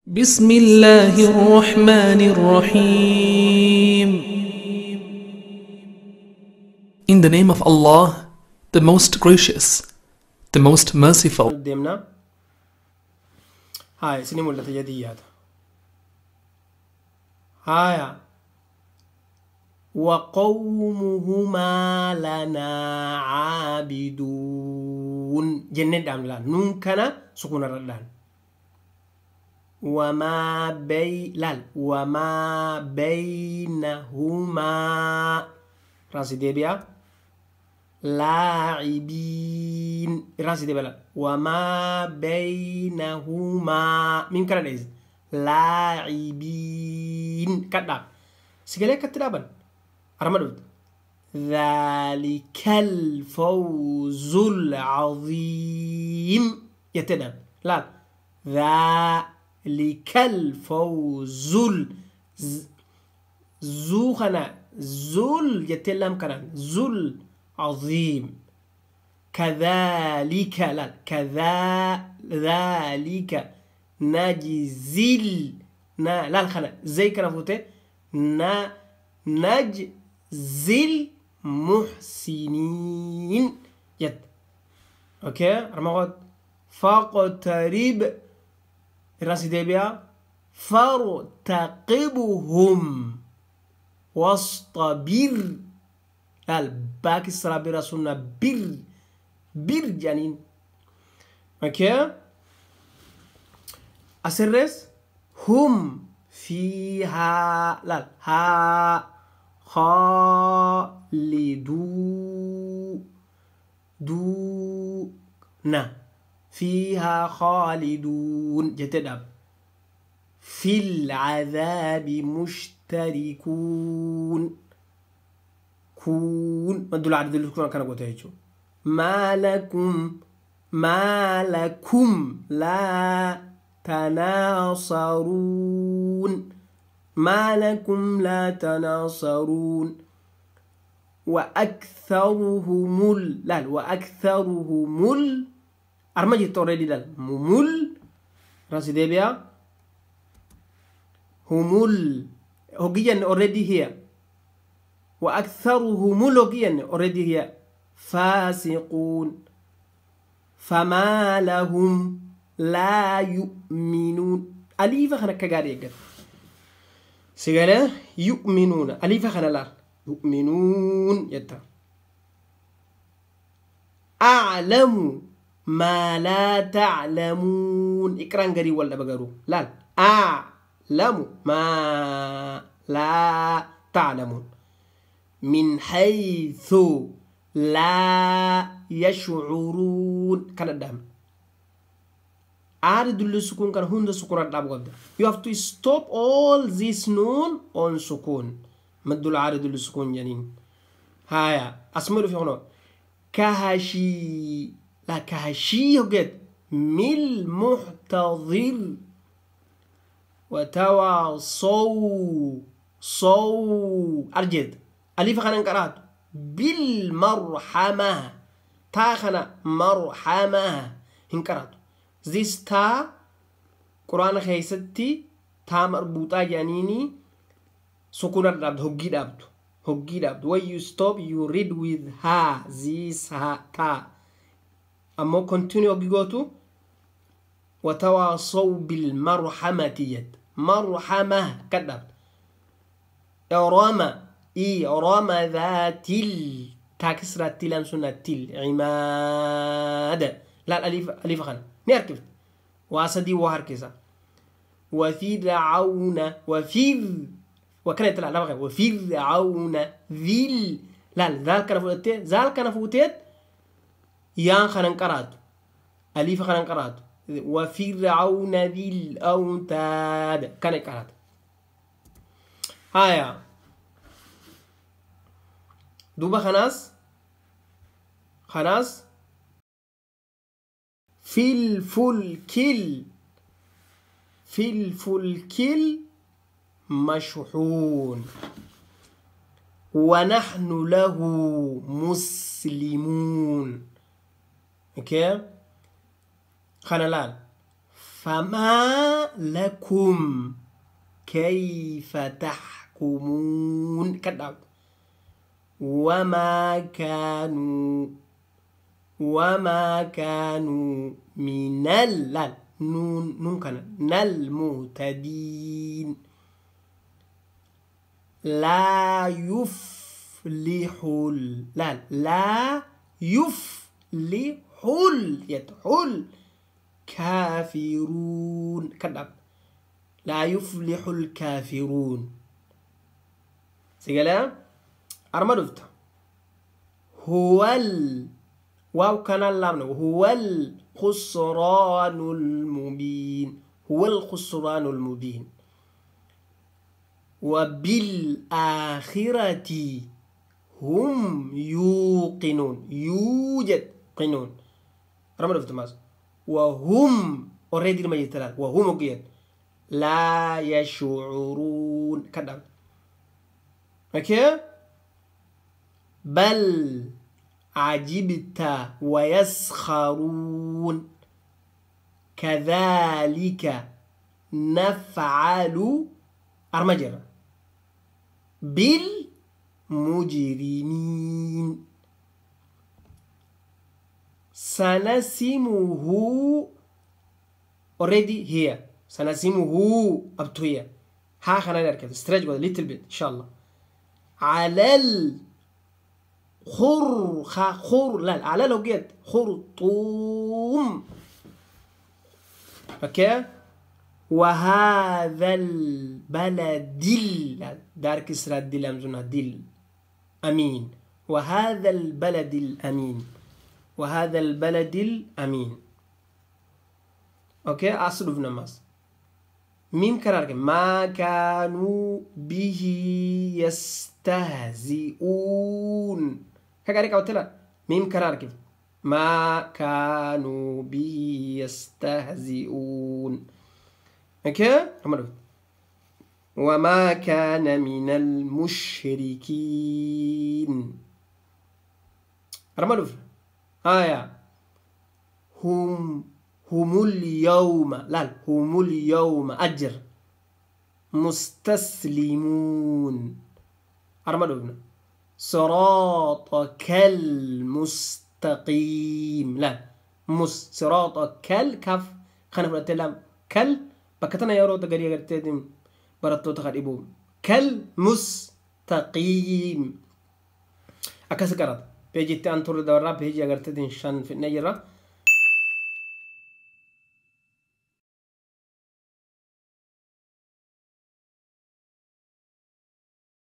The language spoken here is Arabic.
بسم الله الرحمن الرحيم. In the name of Allah, the most gracious, the most merciful. قدامنا هاي سنين ولا تجديات هاي وقومهما لنا عابدون جنة داملا نون كان سكون الردان وما بينهما راسي ديبيا لاعبين راسي ديبلا وما بينهما مين كان ليز لاعبين كذا سجلة كترابن أرمدود ذلك الفوز العظيم يتدم لا ذلك الفوز زوخنا زل يتلم كان زل عظيم كذلك لا كذلك نجزل لا الخنا زي كنا فوته نجزل محسنين يد اوكي رمغد فاقترب راسي ديبيا فارتقبهم واصطبر الباقي السرابيرا سنة بر جانين اوكي أسرس هم فيها لا ها خالدون فيها خالدون جتدب في العذاب مشتركون كون مدل عدد الكون كان قوتيجو ما لكم لا تناصرون ما لكم لا تناصرون وأكثرهم أرمجي توريدي دال مول راسي ديبيا همول هوجيان already here وأكثرهم هوجيان already here فاسقون فما لهم لا يؤمنون أليفا خنا كجاري سيجالا يؤمنون أليفا خنا لا يؤمنون يتا أعلم ما لا تعلمون إكران غري ولا بغارو لا أعلم ما لا تعلمون من حيث لا يشعرون كان الدم عارض السكون كان هند سكون الدم you have to stop all this noon on سكون مد العارض السكون جنين هايا اسمعوا في هنا كهشي لا كهشي هجد مل محتضر وتواصوا أرجد أليف خنا قرات بالمرحمة تا خنا مرحمة هنقرات this تا قرآن خيستي تا مربوطة جانيني سكون الرد هجي دابت when you stop you read with ha this ha ta أما continue هجي goto وتواصوا بالمرحمة يد مرحمة كدابت إرام ذات تكسر التلام سنة عماد لا أليف خان نركب وأسدي وهركزة وفرعون وكانت لا بغير وفرعون ذل لا ذال كان فوتيت يان خان قرات أليف خان قرات وفرعون ذي الأوتاد كان قرات هايا دوبا خناس في الفلك مشحون ونحن له مسلمون اوكي خنلال فما لكم كيف تحكمون كذا وما كانوا من نون كان المهتدين لا يفلح الكافرون كذا لا يفلح الكافرون سيقال أرمدفت واو كان اللام هو الخسران المبين وبالآخرة هم يوقنون يوجد قنون رمضان فتماس وهم already لما يتلال وهم قيد لا يشعرون كذا اوكي بل عجبت ويسخرون كذلك نفعل أرمجر بالمجرمين سنسمه already here سنسمه up to here ها خلينا نركز stretch a little bit إن شاء الله على خر لا على لو جيت خرطوم اوكي وهذا البلد دار كسرة دل أمزنا دل أمين وهذا البلد الأمين اوكي أصل في نماز ميم كرار ما كانوا به يستهزئون كاريك أوتلا ميم كرار كيف ما كانوا به يستهزئون اوكي وما كان من المشركين رمضان هم اليوم أجر مستسلمون أرمدونا صراطك المستقيم صراطك كف خنا فلت لام كل بكتنا يا رو تغري غرتدم برتو تخديبو كل مستقيم أكسكرت بيجي تانتور دورا بيجي غرتدين شان في نيرة